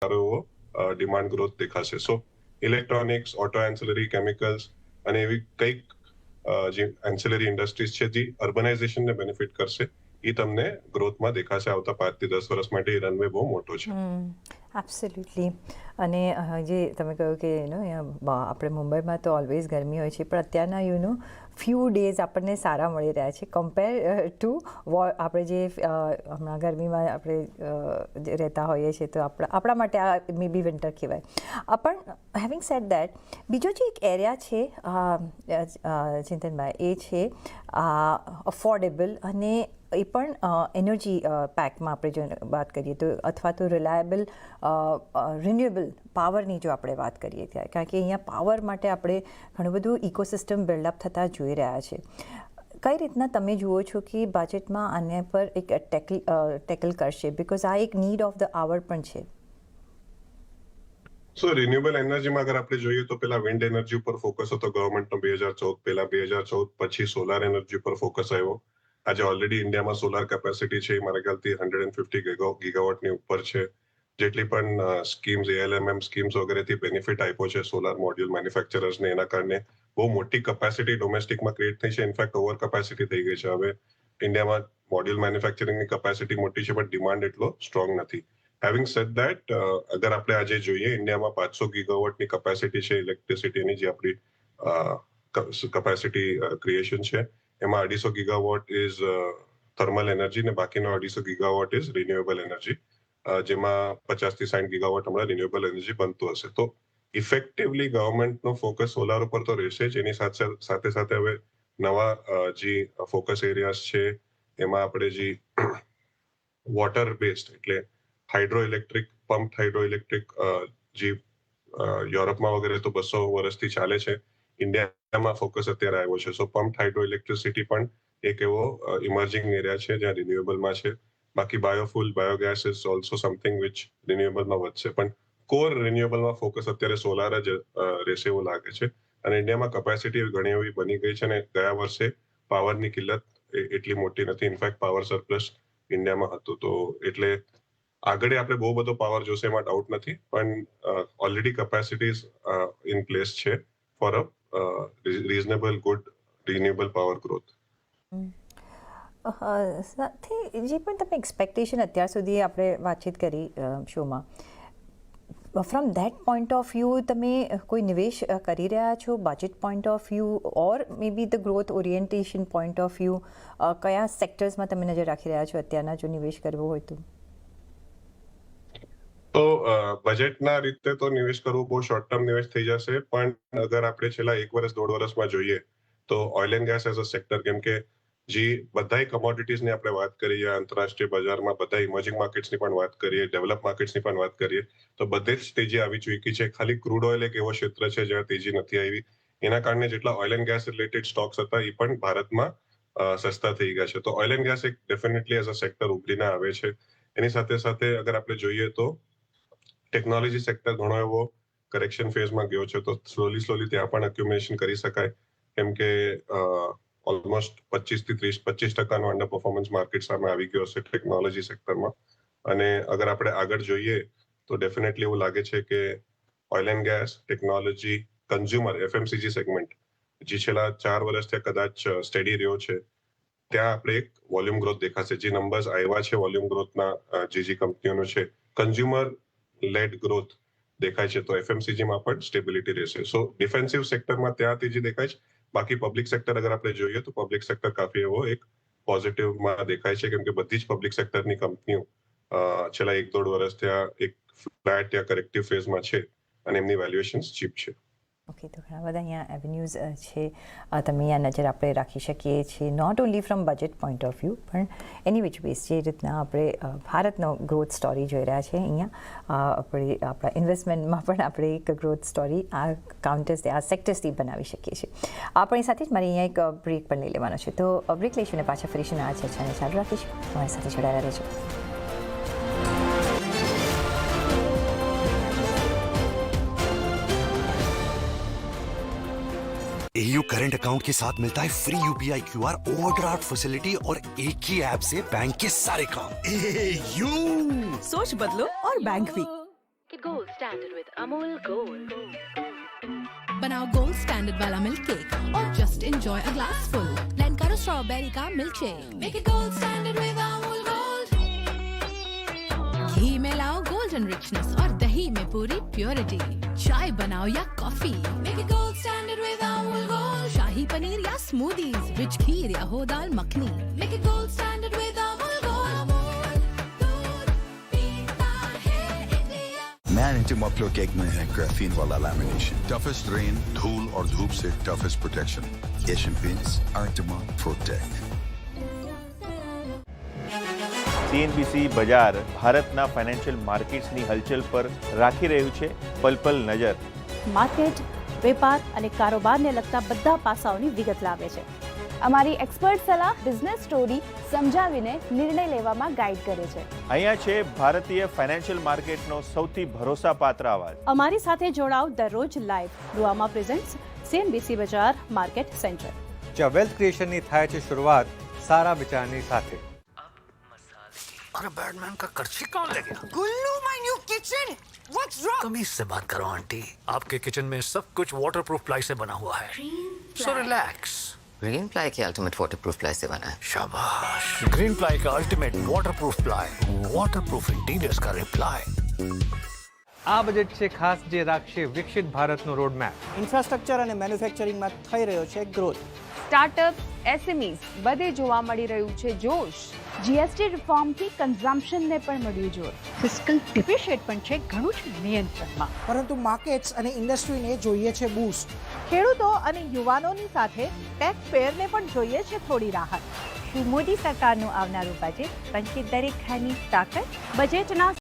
સારો એવો demand growth દેખાશે. સો ઇલેક્ટ્રોનિક્સ, ઓટો એન્સિલરી, કેમિકલ્સ અને એવી કંઈક જે એન્સિલરી ઇન્ડસ્ટ્રીઝ છે જે અર્બનાઇઝેશનને બેનિફિટ કરશે, એ તમને ગ્રોથમાં દેખાશે આવતા 5 થી 10 વર્ષ માટે. એ રનવે બહુ મોટો છે. એબ્સોલ્યુટલી. અને જે તમે કહ્યું કે આપણે મુંબઈમાં તો ઓલવેઝ ગરમી હોય છે, પણ અત્યારના ફ્યુ ડેઝ આપણને સારા મળી રહ્યા છે કમ્પેર ટુ આપણે જે હમણાં ગરમીમાં આપણે રહેતા હોઈએ છીએ, તો આપણા માટે આ મે બી વિન્ટર કહેવાય. પણ હેવિંગ સેડ દેટ, બીજો જે એક એરિયા છે ચિંતનભાઈ, એ છે અફોર્ડેબલ, અને એ પણ એનર્જી પેકમાં આપણે જો વાત કરીએ તો, અથવા તો રિલાયબલ રિન્યુએબલ પાવરની જો આપણે વાત કરીએ ત્યારે, કારણ કે અહીંયા પાવર માટે આપણે ઘણું બધું ઇકોસિસ્ટમ બિલ્ડઅપ થતાં જોઈ રહ્યા છે. કઈ રીતના તમે જુઓ છો કે બજેટમાં આને પર એક ટેકલ કરશે, બિકોઝ આ એક નીડ ઓફ ધ આવર પણ છે. સો રિન્યુએબલ એનર્જીમાં અગર આપણે જોઈએ તો પેલા વિન્ડ એનર્જી ઉપર ફોકસ હતો ગવર્મેન્ટનો 2014 પહેલા. 2014 પછી સોલાર એનર્જી પર ફોકસ આવ્યો. આજે ઓલરેડી ઇન્ડિયામાં સોલાર કેપેસિટી છે મારા ખ્યાલથી 150 ગીગાવોટની ઉપર છે. જેટલી પણ સ્કીમ્સ, ALMM સ્કીમ્સ વગેરેથી બેનિફિટ આપ્યો છે સોલાર મોડ્યુલ મેન્યુફેક્ચરર્સને, એના કારણે બહુ મોટી કેપેસિટી ડોમેસ્ટિકમાં ક્રિએટ થઈ છે. ઇનફેક્ટ ઓવર કેપેસિટી થઈ ગઈ છે. હવે ઇન્ડિયામાં મોડ્યુલ મેન્યુફેક્ચરિંગની કેપેસિટી મોટી છે, પણ ડિમાન્ડ એટલો સ્ટ્રોંગ નથી. હેવિંગ સેડ દેટ, અગર આપણે આજે જોઈએ ઇન્ડિયામાં 500 ગીગાવોટની કેપેસિટી છે ઇલેક્ટ્રિસિટીની, જે આપણી કેપેસિટી ક્રિએશન છે. એમાં 250 ગીગાવોટ ઇઝ થર્મલ એનર્જી ને બાકીનો 250 ગીગાવોટ ઇઝ રિન્યુએબલ એનર્જી, જેમાં 50 થી 60 ગીગાવોટ હમણાં રિન્યુએબલ એનર્જી બનતું હશે. તો ઇફેક્ટિવલી ગવર્મેન્ટનો ફોકસ સોલાર ઉપર તો રહેશે જ. એની સાથે સાથે હવે નવા જે ફોકસ એરિયાઝ છે એમાં આપણે જે વોટર બેઝડ એટલે hydro electric, pump hydro electric, જે યુરોપમાં વગેરે તો 200 વર્ષથી ચાલે છે, ઇન્ડિયામાં ફોકસ અત્યારે આવ્યો છે. સો પમ્પ હાઇડ્રો ઇલેક્ટ્રિસિટી પણ એક એવો ઇમર્જિંગ એરિયા છે જ્યાં રિન્યુએબલમાં છે. બાકી biofuel, biogas is also something which રિન્યુએબલમાં વધશે, પણ કોર રિન્યુએબલમાં ફોકસ અત્યારે સોલાર જ રહેશે એવું લાગે છે. અને ઇન્ડિયામાં કેપેસિટી ઘણી એવી બની ગઈ છે, અને ગયા વર્ષે પાવરની કિલ્લત એટલી મોટી નથી. ઇનફેક્ટ પાવર સરપ્લસ ઇન્ડિયામાં હતું. તો એટલે આગળ આપણે બહુ બધો પાવર જોશે એમાં ડાઉટ નથી, પણ ઓલરેડી કેપેસિટીઝ ઇન પ્લેસ છે for a reasonable good renewable power growth. સાથે જે પણ તમે એક્સપેક્ટેશન અત્યાર સુધી આપણે વાતચીત કરી શોમાં, from that point of view તમે કોઈ નિવેશ કરી રહ્યા છો budget point of view, or May B the growth orientation point of view, કયા સેક્ટર્સમાં તમે નજર રાખી રહ્યા છો અત્યારના જો નિવેશ કરવો હોય તો? તો બજેટના રીતે તો નિવેશ કરવું બહુ શોર્ટ ટર્મ નિવેશ થઈ જશે, પણ અગર આપણે છેલ્લા 1 વર્ષ 1.5 વર્ષમાં જોઈએ તો oil and gas as a sector, કેમ કે જે બધા કોમોડિટીઝની આપણે વાત કરીએ આંતરરાષ્ટ્રીય બજારમાં, બધા ઇમર્જિંગ માર્કેટ્સની પણ વાત કરીએ, ડેવલપ માર્કેટ્સની પણ વાત કરીએ, તો બધે જ તેજી આવી ચૂકી છે. ખાલી ક્રૂડ ઓઇલ એક એવો ક્ષેત્ર છે જ્યાં તેજી નથી આવી. એના કારણે જેટલા oil and gas related stocks હતા એ પણ ભારતમાં સસ્તા થઈ ગયા છે. તો ઓઇલ એન્ડ ગેસ એક ડેફિનેટલી એઝ અ સેક્ટર ઉભરીને આવે છે. એની સાથે સાથે અગર આપણે જોઈએ તો ટેકનોલોજી સેક્ટર ઘણો એવો કરેક્શન ફેઝમાં ગયો છે. તો સ્લોલી ત્યાં પણ એક્યુમ્યુલેશન કરી શકાય, કેમ કે ઓલમોસ્ટ 25 થી 25% અંડર પરફોર્મન્સ માર્કેટ સામે આવી ગયો છે ટેકનોલોજી સેક્ટરમાં. અને અગર આપણે આગળ જોઈએ તો ડેફિનેટલી એવું લાગે છે કે oil and gas, technology, consumer, FMCG segment, જે છેલ્લા 4 વર્ષથી કદાચ સ્ટેડી રહ્યો છે, ત્યાં આપણે એક વોલ્યુમ ગ્રોથ દેખાશે. જે નંબર્સ આવ્યા છે વોલ્યુમ ગ્રોથના જે કંપનીઓનો છે, કન્ઝ્યુમર લેડ ગ્રોથ દેખાય છે. તો FMCGમાં પણ સ્ટેબિલિટી રહેશે. સો ડિફેન્સિવ સેક્ટરમાં ત્યાં તેજી દેખાય છે. બાકી પબ્લિક સેક્ટર અગર આપણે જોઈએ તો પબ્લિક સેક્ટર કાફી એવો એક પોઝિટિવમાં દેખાય છે, કેમ કે બધી જ પબ્લિક સેક્ટરની કંપનીઓ છેલ્લા 1-1.5 વર્ષ ત્યાં એક ફ્લેટ યા કરેક્ટિવ ફેઝમાં છે, અને એમની વેલ્યુએશન્સ ચીપ છે. ઓકે, તો ઘણા બધા અહીંયા એવન્યુઝ છે, તમે અહીંયા નજર આપણે રાખી શકીએ છીએ, not only from budget point of view, પણ એની વિચ બેઝ જે રીતના આપણે ભારતનો ગ્રોથ સ્ટોરી જોઈ રહ્યા છે અહીંયા, આપણા ઇન્વેસ્ટમેન્ટમાં પણ આપણે એક ગ્રોથ સ્ટોરી આ કાઉન્ટર્સ, આ સેક્ટર્સથી બનાવી શકીએ છીએ. આપણી સાથે જ મારે અહીંયા એક બ્રેક પણ લઈ લેવાનો છે, તો બ્રેક લઈશું અને પાછા ફરીશું આ ચર્ચાને ચાલુ રાખીશું. અમારી સાથે જોડાયેલા રહેજો. AU करंट अकाउंट के साथ मिलता है free UPI QR overdraft facility और एक ही ऐप से बैंक के सारे काम। AU सोच बदलो और बैंक भी। standard with Amul Gold. बनाओ गोल्ड स्टैंडर्ड वाला मिल्क केक और just enjoy a glass full. Blend करो स्ट्रॉबेरी का milk shake, make it gold standard with Amul gold. घी में लाओ गोल्डन रिचनेस और दही में पूरी प्योरिटी। चाय बनाओ या coffee, make it gold standard with Amul gold. Shahi paneer या स्मूदीज, रिच खीर या हो dal makhani, make it gold standard with Amul gold. Amul दूध पीता है इंडिया। नया इंटीमा प्योर केक में है ग्राफीन वाला लैमिनेशन, टफेस्ट रेन, धूल और धूप से toughest protection. Asian paints, intima protect. CNBC બજાર ભારતના ફાઇનાન્શિયલ માર્કેટ્સની હલચલ પર રાખી રહ્યું છે પલ નજર. માર્કેટ, વેપાર અને કારોબારને લગતા બધા પાસાઓની વિગત લાવે છે. અમારી એક્સપર્ટ સલાહ બિઝનેસ સ્ટોરી સમજાવીને નિર્ણય લેવામાં ગાઈડ કરે છે. અહીંયા છે ભારતીય ફાઇનાન્શિયલ માર્કેટનો સૌથી ભરોસાપાત્ર અવાજ. અમારી સાથે જોડાઓ દરરોજ લાઈવ. રૂઆમાં પ્રેઝન્ટ્સ CNBC બજાર માર્કેટ સેન્ટર, જ્યાં વેલ્થ ક્રિએશનની થાય છે શરૂઆત સારા વિચારની સાથે. अरे बैटमैन का कर्ची कौन ले गया? Gullu my new kitchen, what's wrong? तमीज से बात करो आंटी, आपके किचन में सब कुछ वाटरप्रूफ प्लाई से बना हुआ है, सो रिलैक्स. ग्रीन प्लाई के अल्टीमेट वाटरप्रूफ प्लाई से बना है. शाबाश. ग्रीन प्लाई का ultimate waterproof ply, waterproof interiors का रिप्लाई. આ બજેટ છે ખાસ જે રાખશે વિકસિત ભારતનો રોડમેપ. ઇન્ફ્રાસ્ટ્રક્ચર અને મેન્યુફેક્ચરિંગમાં થઈ રહ્યો છે ગ્રોથ. સ્ટાર્ટઅપ, SMEs બધે જોવા મળી રહ્યું છે જોશ. GST રિફોર્મથી કન્ઝમ્પશનને પણ મળ્યું જોર. ફિસ્કલ ડિફિશિટ પણ છે ઘણું જ નિયંત્રણમાં. પરંતુ માર્કેટ્સ અને ઇન્ડસ્ટ્રીને જોઈએ છે બૂસ્ટ. ખેડૂતો અને યુવાનોની સાથે ટેક્સ પેયરને પણ જોઈએ છે થોડી રાહત. શું મોદી સરકારનું આવનારું બજેટ બનશે દરેક ઘરની તાકાત? બજેટના